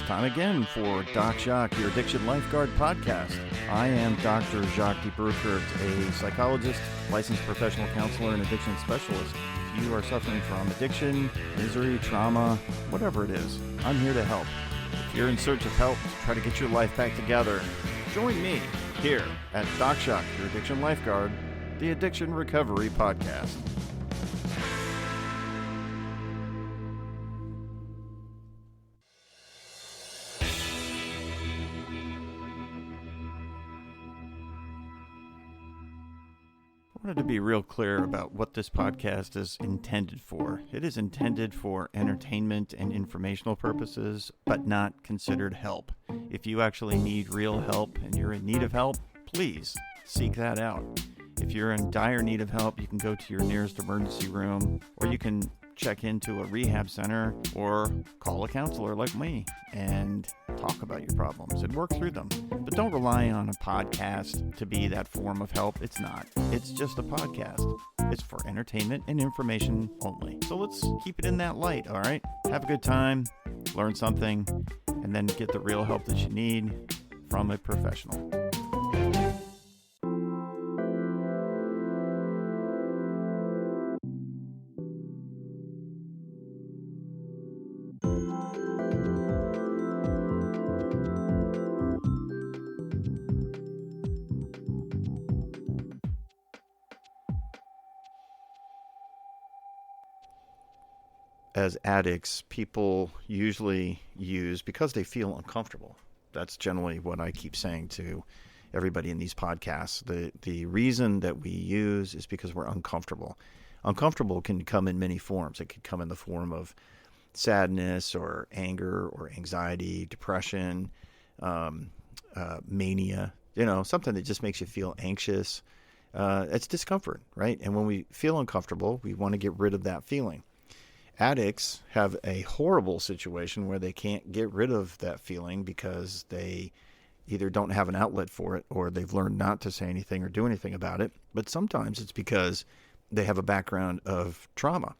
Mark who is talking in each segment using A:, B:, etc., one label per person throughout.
A: Time again for Doc Jacques, your Addiction Lifeguard podcast. I am Dr. Jacques de Bruckert, a psychologist, licensed professional counselor, and addiction specialist. If you are suffering from addiction, misery, trauma, whatever it is, I'm here to help. If you're in search of help to try to get your life back together, join me here at Doc Jacques, your Addiction Lifeguard, the Addiction Recovery Podcast. I wanted to be real clear about what this podcast is intended for. It is intended for entertainment and informational purposes, but not considered help. If you actually need real help and you're in need of help, please seek that out. If you're in dire need of help, you can go to your nearest emergency room, or you can check into a rehab center or call a counselor like me and talk about your problems and work through them. But don't rely on a podcast to be that form of help. It's not. It's just a podcast. It's for entertainment and information only. So let's keep it in that light, all right? Have a good time, learn something, and then get the real help that you need from a professional. As addicts, people usually use because they feel uncomfortable. That's generally what I keep saying to everybody in these podcasts. The reason that we use is because we're uncomfortable. Uncomfortable can come in many forms. It could come in the form of sadness or anger or anxiety, depression, mania, something that just makes you feel anxious. It's discomfort, right? And when we feel uncomfortable, we want to get rid of that feeling. Addicts have a horrible situation where they can't get rid of that feeling because they either don't have an outlet for it or they've learned not to say anything or do anything about it. But sometimes it's because they have a background of trauma.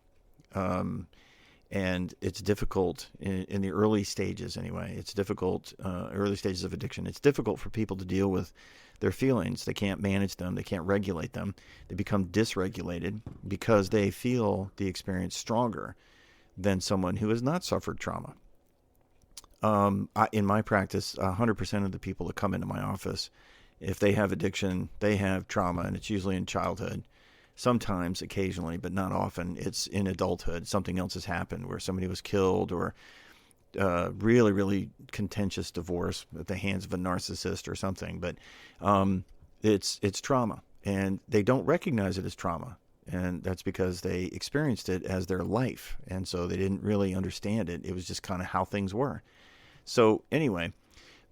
A: And it's difficult in the early stages anyway. It's difficult, early stages of addiction. It's difficult for people to deal with their feelings. They can't manage them. They can't regulate them. They become dysregulated because they feel the experience stronger than someone who has not suffered trauma. In my practice, 100% of the people that come into my office, if they have addiction, they have trauma, and it's usually in childhood. Sometimes, occasionally, but not often, it's in adulthood. Something else has happened where somebody was killed or really, really contentious divorce at the hands of a narcissist or something. But it's trauma, and they don't recognize it as trauma. And that's because they experienced it as their life. And so they didn't really understand it. It was just kind of how things were. So anyway,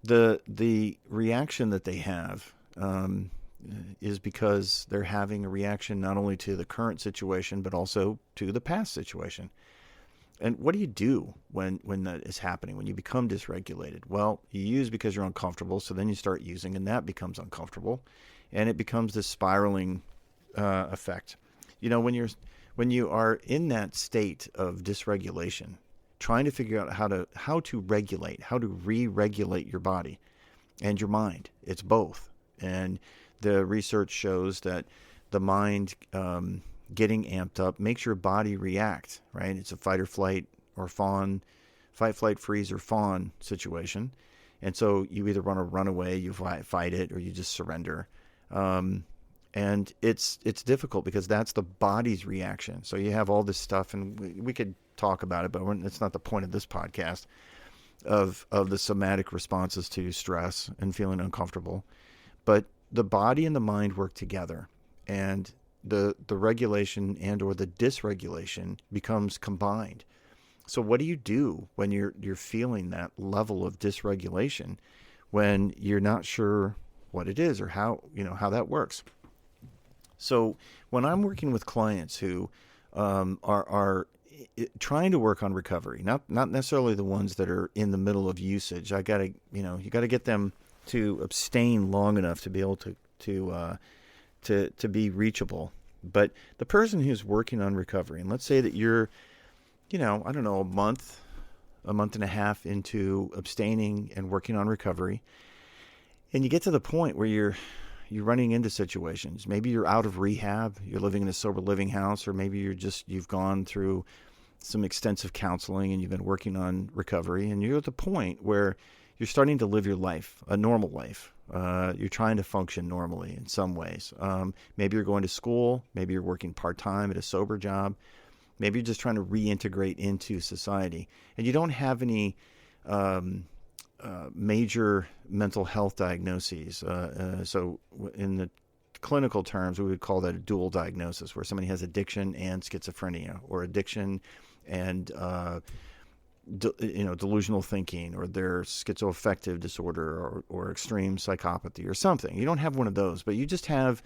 A: the reaction that they have is because they're having a reaction not only to the current situation, but also to the past situation. And what do you do when that is happening, when you become dysregulated? Well, you use because you're uncomfortable, so then you start using, and that becomes uncomfortable, and it becomes this spiraling effect. When you are in that state of dysregulation, trying to figure out how to regulate, how to re-regulate your body and your mind. It's both. And the research shows that the mind getting amped up makes your body react, right? It's a fight or flight or fawn, fight, flight, freeze, or fawn situation. And so you either want to run away, you fight it, or you just surrender. And it's difficult because that's the body's reaction. So you have all this stuff, and we could talk about it, but it's not the point of this podcast, of the somatic responses to stress and feeling uncomfortable. But the body and the mind work together, and the regulation and or the dysregulation becomes combined. So what do you do when you're feeling that level of dysregulation, when you're not sure what it is or how that works? So when I'm working with clients who are trying to work on recovery, not necessarily the ones that are in the middle of usage, you got to get them to abstain long enough to be able to be reachable. But the person who's working on recovery, and let's say that you're, a month a month and a half into abstaining and working on recovery, and you get to the point where you're running into situations. Maybe you're out of rehab, you're living in a sober living house, or maybe you've gone through some extensive counseling and you've been working on recovery, and you're at the point where you're starting to live your life, a normal life. You're trying to function normally in some ways. Maybe you're going to school, maybe you're working part-time at a sober job, maybe you're just trying to reintegrate into society, and you don't have any major mental health diagnoses. So in the clinical terms, we would call that a dual diagnosis, where somebody has addiction and schizophrenia, or addiction and delusional thinking, or their schizoaffective disorder, or extreme psychopathy or something. You don't have one of those, but you just have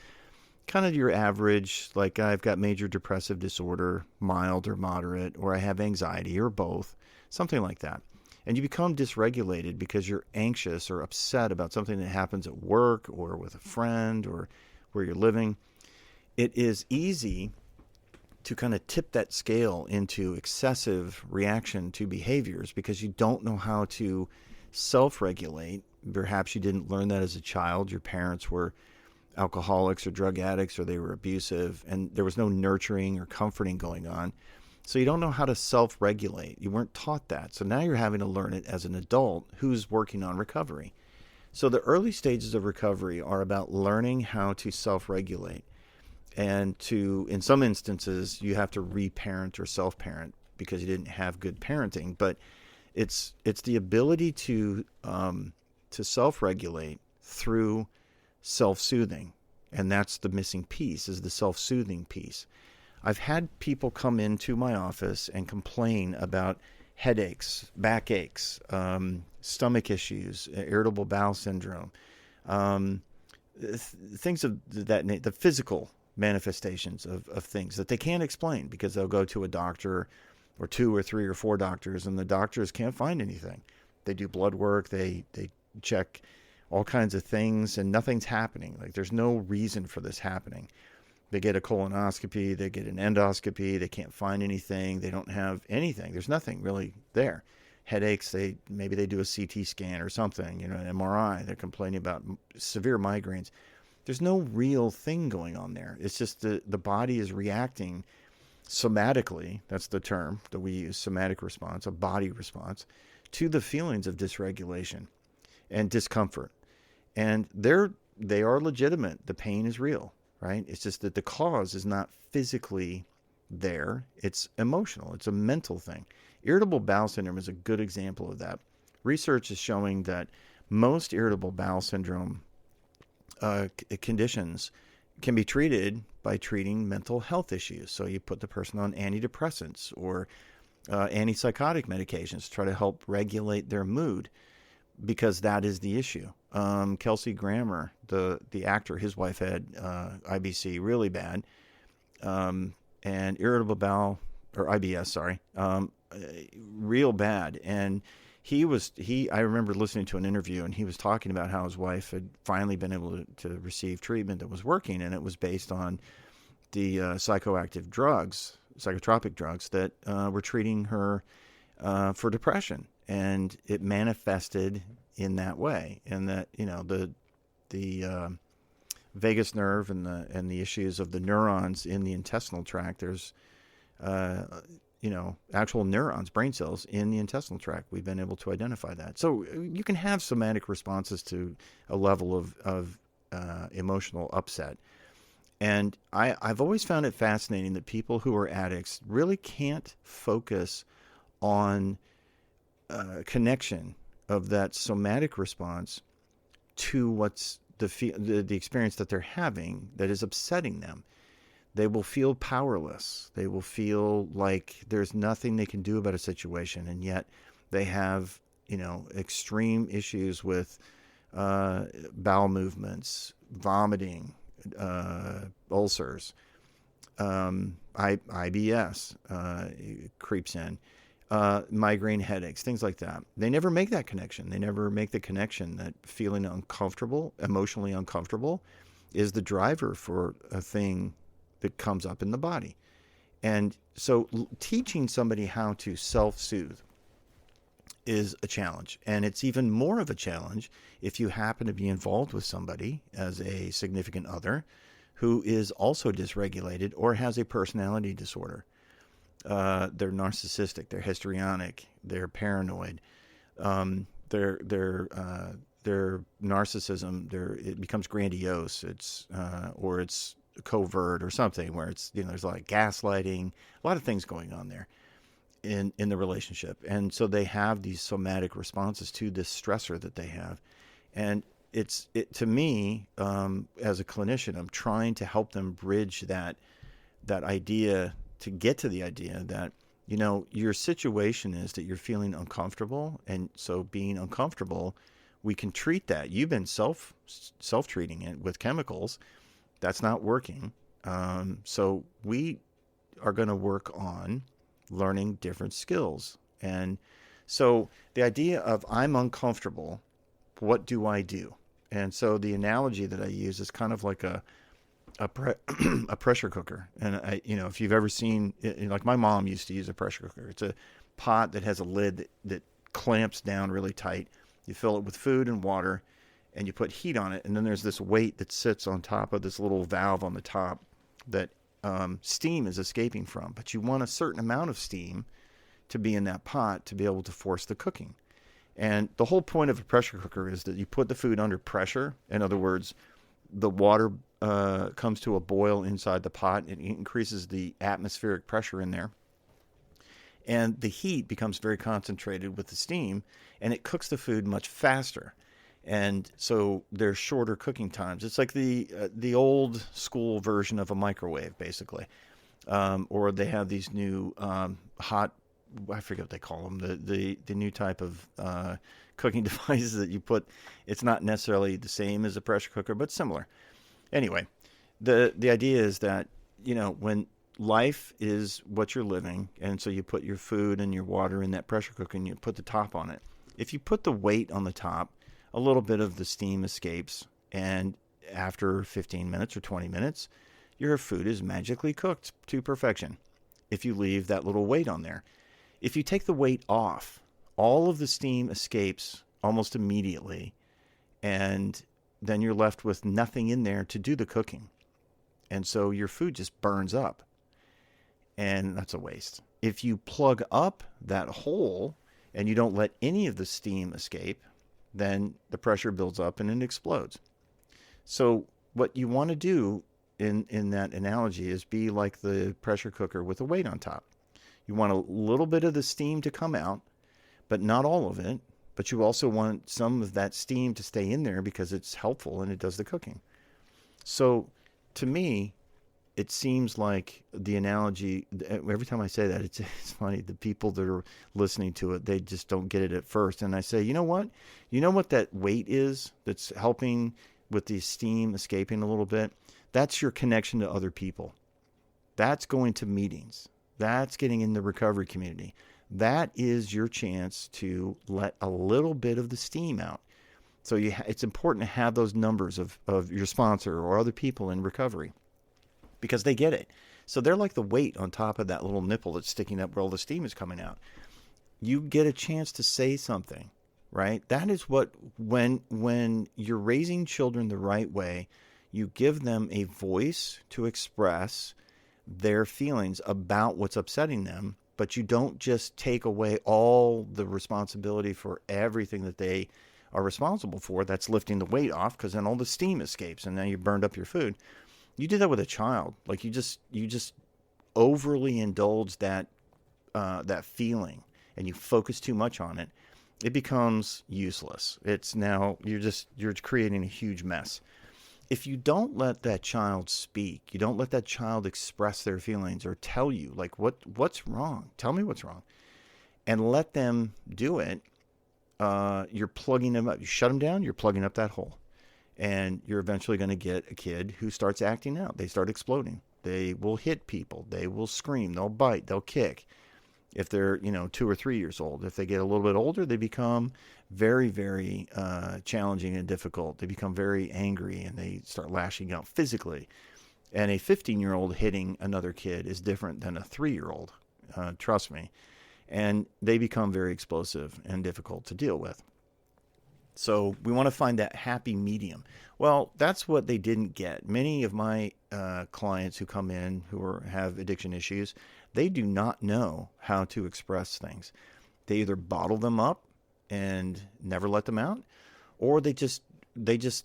A: kind of your average, like I've got major depressive disorder, mild or moderate, or I have anxiety, or both, something like that. And you become dysregulated because you're anxious or upset about something that happens at work or with a friend or where you're living. It is easy to kind of tip that scale into excessive reaction to behaviors because you don't know how to self-regulate. Perhaps you didn't learn that as a child. Your parents were alcoholics or drug addicts, or they were abusive, and there was no nurturing or comforting going on. So you don't know how to self-regulate. You weren't taught that. So now you're having to learn it as an adult who's working on recovery. So the early stages of recovery are about learning how to self-regulate. And in some instances, you have to reparent or self-parent because you didn't have good parenting. But it's the ability to self-regulate through self-soothing. And that's the missing piece, is the self-soothing piece. I've had people come into my office and complain about headaches, backaches, stomach issues, irritable bowel syndrome, things of that nature, the physical manifestations of things that they can't explain, because they'll go to a doctor or 2 or 3 or 4 doctors, and the doctors can't find anything. They do blood work, they check all kinds of things, and nothing's happening. Like, there's no reason for this happening. They get a colonoscopy, they get an endoscopy, they can't find anything, they don't have anything. There's nothing really there. Headaches, maybe they do a CT scan or something, an MRI. They're complaining about severe migraines. There's no real thing going on there. It's just the body is reacting somatically, that's the term that we use, somatic response, a body response, to the feelings of dysregulation and discomfort. And they are legitimate. The pain is real. Right? It's just that the cause is not physically there. It's emotional. It's a mental thing. Irritable bowel syndrome is a good example of that. Research is showing that most irritable bowel syndrome conditions can be treated by treating mental health issues. So you put the person on antidepressants or antipsychotic medications to try to help regulate their mood, because that is the issue. Kelsey Grammer, the actor, his wife had IBC really bad, and irritable bowel, or IBS, sorry, real bad. And I remember listening to an interview, and he was talking about how his wife had finally been able to receive treatment that was working, and it was based on the psychotropic drugs that were treating her for depression. And it manifested in that way, and that the vagus nerve and the issues of the neurons in the intestinal tract. There's actual neurons, brain cells in the intestinal tract. We've been able to identify that. So you can have somatic responses to a level of emotional upset. And I've always found it fascinating that people who are addicts really can't focus on connection of that somatic response to what's the experience that they're having that is upsetting them. They will feel powerless. They will feel like there's nothing they can do about a situation, and yet they have extreme issues with bowel movements, vomiting, ulcers, IBS creeps in. Migraine headaches, things like that. They never make that connection. They never make the connection that feeling uncomfortable, emotionally uncomfortable, is the driver for a thing that comes up in the body. And so teaching somebody how to self-soothe is a challenge. And it's even more of a challenge if you happen to be involved with somebody as a significant other who is also dysregulated or has a personality disorder. They're narcissistic, they're histrionic, they're paranoid, their narcissism, it becomes grandiose. Or it's covert or something where it's, there's like gaslighting, a lot of things going on there in the relationship. And so they have these somatic responses to this stressor that they have. And to me, as a clinician, I'm trying to help them bridge that idea, to get to the idea that, your situation is that you're feeling uncomfortable. And so being uncomfortable, we can treat that. You've been self-treating it with chemicals. That's not working. So we are going to work on learning different skills. And so the idea of I'm uncomfortable, what do I do? And so the analogy that I use is kind of like a pressure cooker. And if you've ever seen, like my mom used to use a pressure cooker. It's a pot that has a lid that clamps down really tight. You fill it with food and water, and you put heat on it. And then there's this weight that sits on top of this little valve on the top that steam is escaping from. But you want a certain amount of steam to be in that pot to be able to force the cooking. And the whole point of a pressure cooker is that you put the food under pressure. In other words, the water comes to a boil inside the pot. It increases the atmospheric pressure in there. And the heat becomes very concentrated with the steam, and it cooks the food much faster. And so there's shorter cooking times. It's like the old school version of a microwave, basically. Or they have these new hot, I forget what they call them, the new type of cooking devices that you put. It's not necessarily the same as a pressure cooker, but similar. Anyway, the idea is that, when life is what you're living, and so you put your food and your water in that pressure cooker and you put the top on it. If you put the weight on the top, a little bit of the steam escapes, and after 15 minutes or 20 minutes, your food is magically cooked to perfection if you leave that little weight on there. If you take the weight off, all of the steam escapes almost immediately, and then you're left with nothing in there to do the cooking. And so your food just burns up, and that's a waste. If you plug up that hole and you don't let any of the steam escape, then the pressure builds up and it explodes. So what you want to do in that analogy is be like the pressure cooker with a weight on top. You want a little bit of the steam to come out, but not all of it. But you also want some of that steam to stay in there because it's helpful and it does the cooking. So to me, it seems like the analogy, every time I say that, it's funny. The people that are listening to it, they just don't get it at first. And I say, you know what? You know what that weight is that's helping with the steam escaping a little bit? That's your connection to other people. That's going to meetings. That's getting in the recovery community. That is your chance to let a little bit of the steam out. So it's important to have those numbers of your sponsor or other people in recovery, because they get it. So they're like the weight on top of that little nipple that's sticking up where all the steam is coming out. You get a chance to say something, right? That is what, when you're raising children the right way, you give them a voice to express their feelings about what's upsetting them, but you don't just take away all the responsibility for everything that they are responsible for. That's lifting the weight off, because then all the steam escapes and now you burned up your food. You do that with a child. Like you just overly indulge that feeling, and you focus too much on it. It becomes useless. It's now you're creating a huge mess. If you don't let that child speak, you don't let that child express their feelings or tell you like what's wrong. Tell me what's wrong, and let them do it. You're plugging them up. You shut them down. You're plugging up that hole. And you're eventually going to get a kid who starts acting out. They start exploding. They will hit people. They will scream. They'll bite. They'll kick. If they're, 2 or 3 years old. If they get a little bit older, they become very, very challenging and difficult. They become very angry, and they start lashing out physically. And a 15-year-old hitting another kid is different than a 3-year-old. Trust me. and they become very explosive and difficult to deal with. So we want to find that happy medium. Well, that's what they didn't get. Many of my clients who come in have addiction issues, they do not know how to express things. They either bottle them up and never let them out, or they just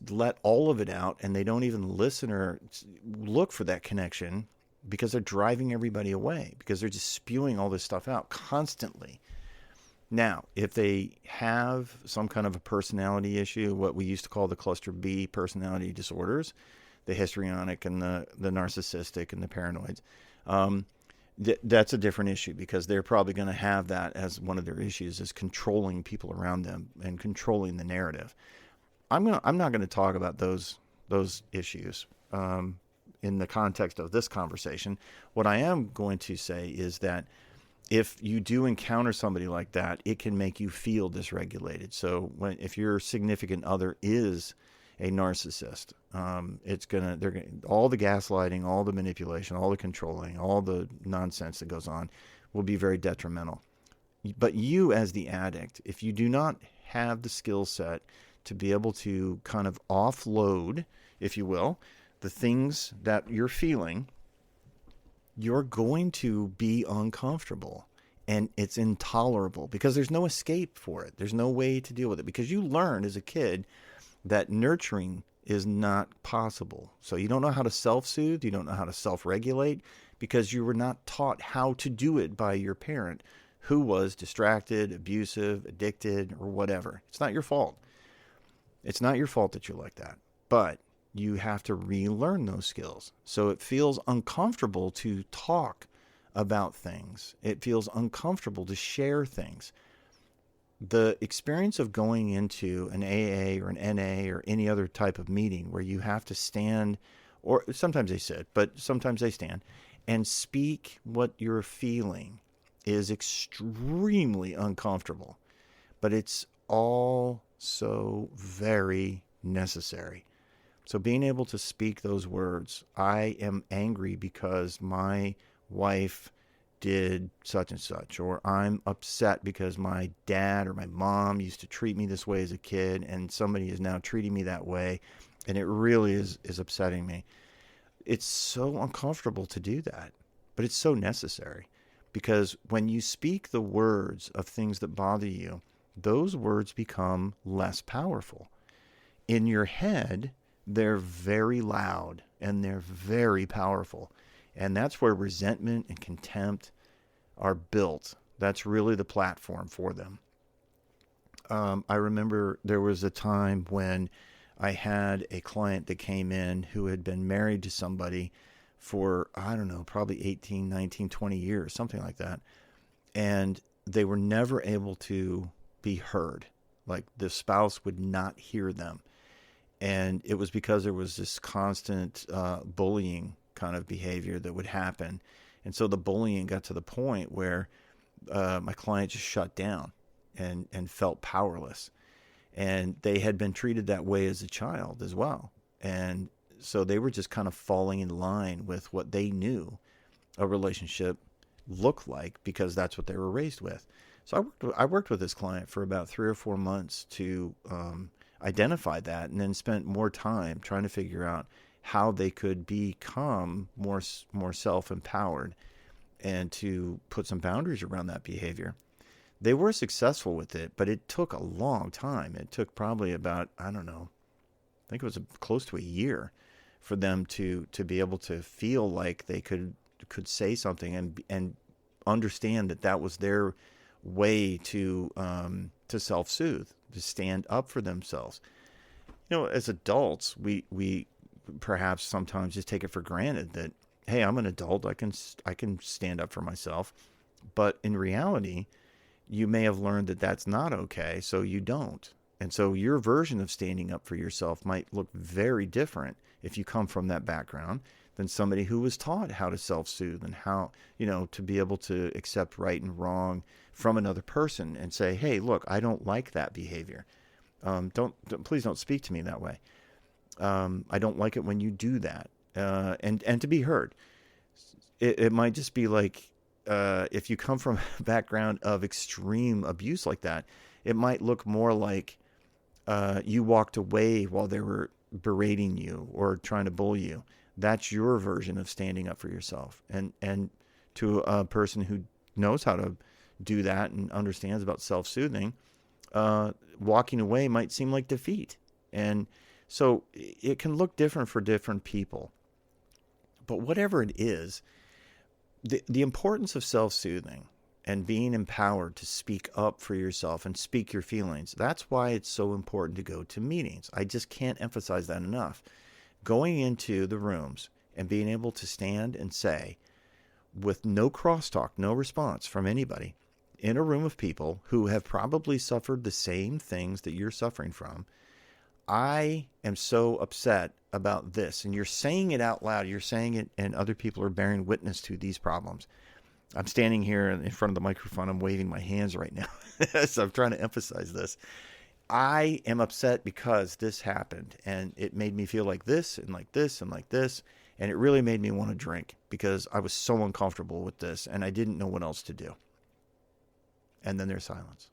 A: let all of it out, and they don't even listen or look for that connection because they're driving everybody away, because they're just spewing all this stuff out constantly. Now, if they have some kind of a personality issue, what we used to call the cluster B personality disorders, the histrionic and the narcissistic and the paranoids, that's a different issue, because they're probably going to have that as one of their issues, is controlling people around them and controlling the narrative. I'm not going to talk about those issues in the context of this conversation. What I am going to say is that if you do encounter somebody like that, it can make you feel dysregulated. So if your significant other is a narcissist, all the gaslighting, all the manipulation, all the controlling, all the nonsense that goes on will be very detrimental. But you, as the addict, if you do not have the skill set to be able to kind of offload, if you will, the things that you're feeling, you're going to be uncomfortable, and it's intolerable because there's no escape for it. There's no way to deal with it, because you learned as a kid that nurturing is not possible. So you don't know how to self-soothe. You don't know how to self-regulate, because you were not taught how to do it by your parent, who was distracted, abusive, addicted, or whatever. It's not your fault. It's not your fault that you're like that. But you have to relearn those skills. So it feels uncomfortable to talk about things. It feels uncomfortable to share things. The experience of going into an AA or an NA or any other type of meeting where you have to stand, or sometimes they sit, but sometimes they stand, and speak what you're feeling is extremely uncomfortable. But it's all so very necessary. So being able to speak those words, I am angry because my wife did such and such, or I'm upset because my dad or my mom used to treat me this way as a kid, and somebody is now treating me that way, and it really is upsetting me. It's so uncomfortable to do that, but it's so necessary, because when you speak the words of things that bother you, those words become less powerful. In your head, they're very loud and they're very powerful. And that's where resentment and contempt are built. That's really the platform for them. I remember there was a time when I had a client that came in who had been married to somebody for, I don't know, probably 18, 19, 20 years, something like that. And they were never able to be heard. Like the spouse would not hear them. And it was because there was this constant bullying kind of behavior that would happen. And so the bullying got to the point where my client just shut down and felt powerless. And they had been treated that way as a child as well. And so they were just kind of falling in line with what they knew a relationship looked like, because that's what they were raised with. So I worked with this client for about 3 or 4 months to identify that, and then spent more time trying to figure out how they could become more self-empowered and to put some boundaries around that behavior. They were successful with it, but it took a long time. It took probably about, I don't know, I think it was close to a year for them to be able to feel like they could say something and understand that was their way to self-soothe, to stand up for themselves. You know, as adults, we perhaps sometimes just take it for granted that, hey, I'm an adult, I can stand up for myself. But in reality, you may have learned that that's not okay, so you don't. And so your version of standing up for yourself might look very different if you come from that background than somebody who was taught how to self-soothe and how, to be able to accept right and wrong from another person and say, hey, look, I don't like that behavior. Please don't speak to me that way. I don't like it when you do that. And to be heard. It might just be like, if you come from a background of extreme abuse like that, it might look more like you walked away while they were berating you or trying to bully you. That's your version of standing up for yourself. And to a person who knows how to do that and understands about self-soothing, walking away might seem like defeat. And so it can look different for different people. But whatever it is, the importance of self-soothing and being empowered to speak up for yourself and speak your feelings, that's why it's so important to go to meetings. I just can't emphasize that enough. Going into the rooms and being able to stand and say, with no crosstalk, no response from anybody, in a room of people who have probably suffered the same things that you're suffering from, I am so upset about this. And you're saying it out loud. You're saying it, and other people are bearing witness to these problems. I'm standing here in front of the microphone. I'm waving my hands right now. So I'm trying to emphasize this. I am upset because this happened, and it made me feel like this and like this and like this. And it really made me want to drink because I was so uncomfortable with this, and I didn't know what else to do. And then there's silence.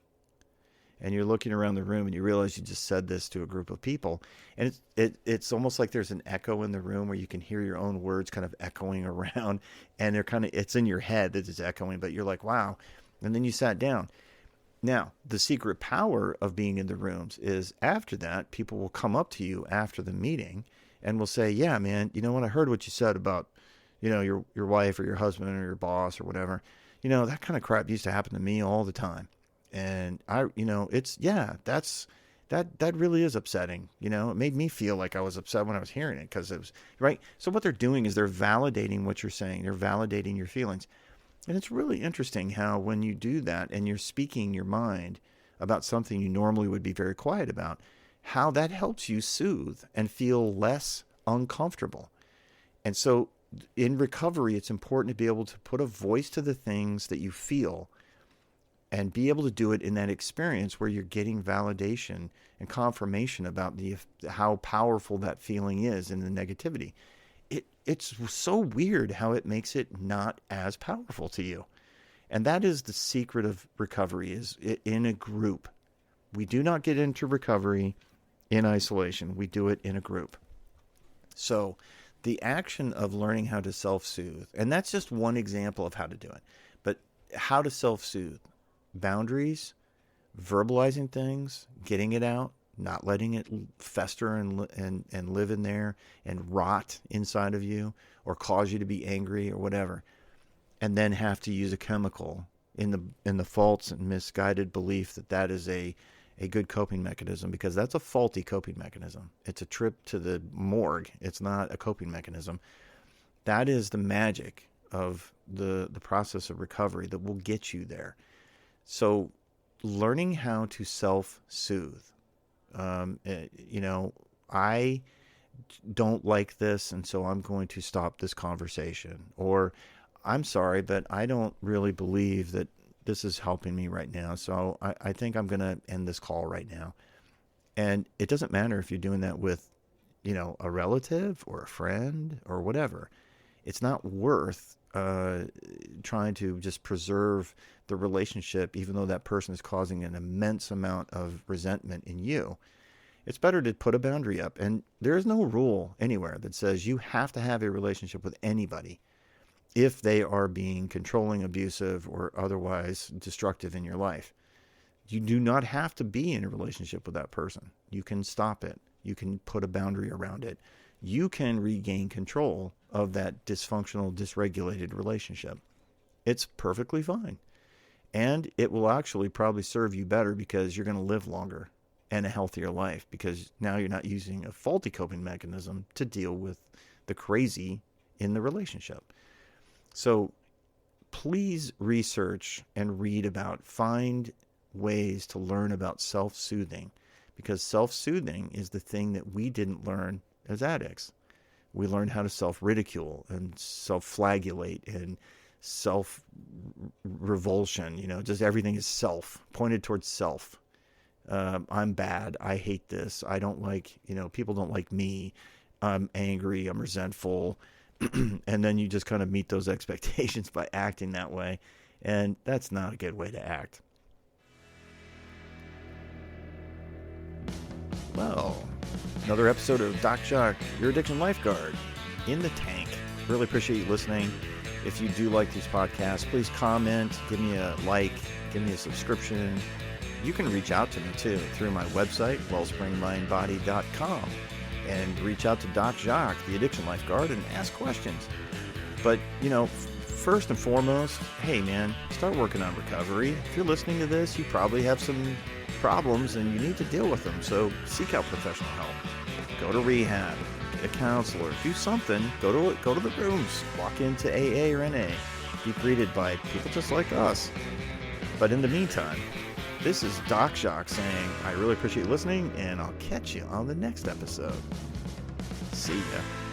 A: And you're looking around the room and you realize you just said this to a group of people. And it's almost like there's an echo in the room where you can hear your own words kind of echoing around, and it's in your head that it's echoing, but you're like, wow. And then you sat down. Now, the secret power of being in the rooms is after that, people will come up to you after the meeting and will say, yeah, man, you know what? I heard what you said about, your wife or your husband or your boss or whatever. That kind of crap used to happen to me all the time. And that really is upsetting. It made me feel like I was upset when I was hearing it because it was right. So what they're doing is they're validating what you're saying. They're validating your feelings. And it's really interesting how when you do that and you're speaking your mind about something you normally would be very quiet about, how that helps you soothe and feel less uncomfortable. And so in recovery, it's important to be able to put a voice to the things that you feel and be able to do it in that experience where you're getting validation and confirmation about how powerful that feeling is in the negativity. It's so weird how it makes it not as powerful to you. And that is the secret of recovery, is in a group. We do not get into recovery in isolation. We do it in a group. So the action of learning how to self-soothe, and that's just one example of how to do it, but how to self-soothe. Boundaries, verbalizing things, getting it out, not letting it fester and live in there and rot inside of you or cause you to be angry or whatever, and then have to use a chemical in the false and misguided belief that is a good coping mechanism, because that's a faulty coping mechanism. It's a trip to the morgue. It's not a coping mechanism. That is the magic of the process of recovery that will get you there. So learning how to self-soothe, I don't like this, and so I'm going to stop this conversation. Or I'm sorry, but I don't really believe that this is helping me right now. So I think I'm going to end this call right now. And it doesn't matter if you're doing that with, a relative or a friend or whatever. It's not worth trying to just preserve the relationship, even though that person is causing an immense amount of resentment in you. It's better to put a boundary up. And there is no rule anywhere that says you have to have a relationship with anybody if they are being controlling, abusive, or otherwise destructive in your life. You do not have to be in a relationship with that person. You can stop it. You can put a boundary around it. You can regain control of that dysfunctional, dysregulated relationship. It's perfectly fine. And it will actually probably serve you better because you're going to live longer and a healthier life, because now you're not using a faulty coping mechanism to deal with the crazy in the relationship. So please research and read about, find ways to learn about self-soothing, because self-soothing is the thing that we didn't learn as addicts. We learned how to self-ridicule and self-flagellate and self-revulsion. Just everything is self, pointed towards self. I'm bad. I hate this. I don't like, people don't like me. I'm angry. I'm resentful. And then you just kind of meet those expectations by acting that way. And that's not a good way to act. Well, another episode of Doc Jock, Your Addiction Lifeguard, in the tank. Really appreciate you listening. If you do like these podcasts, please comment, give me a like, give me a subscription. You can reach out to me too through my website, wellspringmindbody.com, and reach out to Doc Jock, the Addiction Lifeguard, and ask questions. But, first and foremost, hey man, start working on recovery. If you're listening to this, you probably have some problems and you need to deal with them. So seek out professional help. Go to rehab, get a counselor, do something. Go to the rooms, walk into AA or NA. Be greeted by people just like us. But in the meantime, this is Doc Jock saying, I really appreciate you listening, and I'll catch you on the next episode. See ya.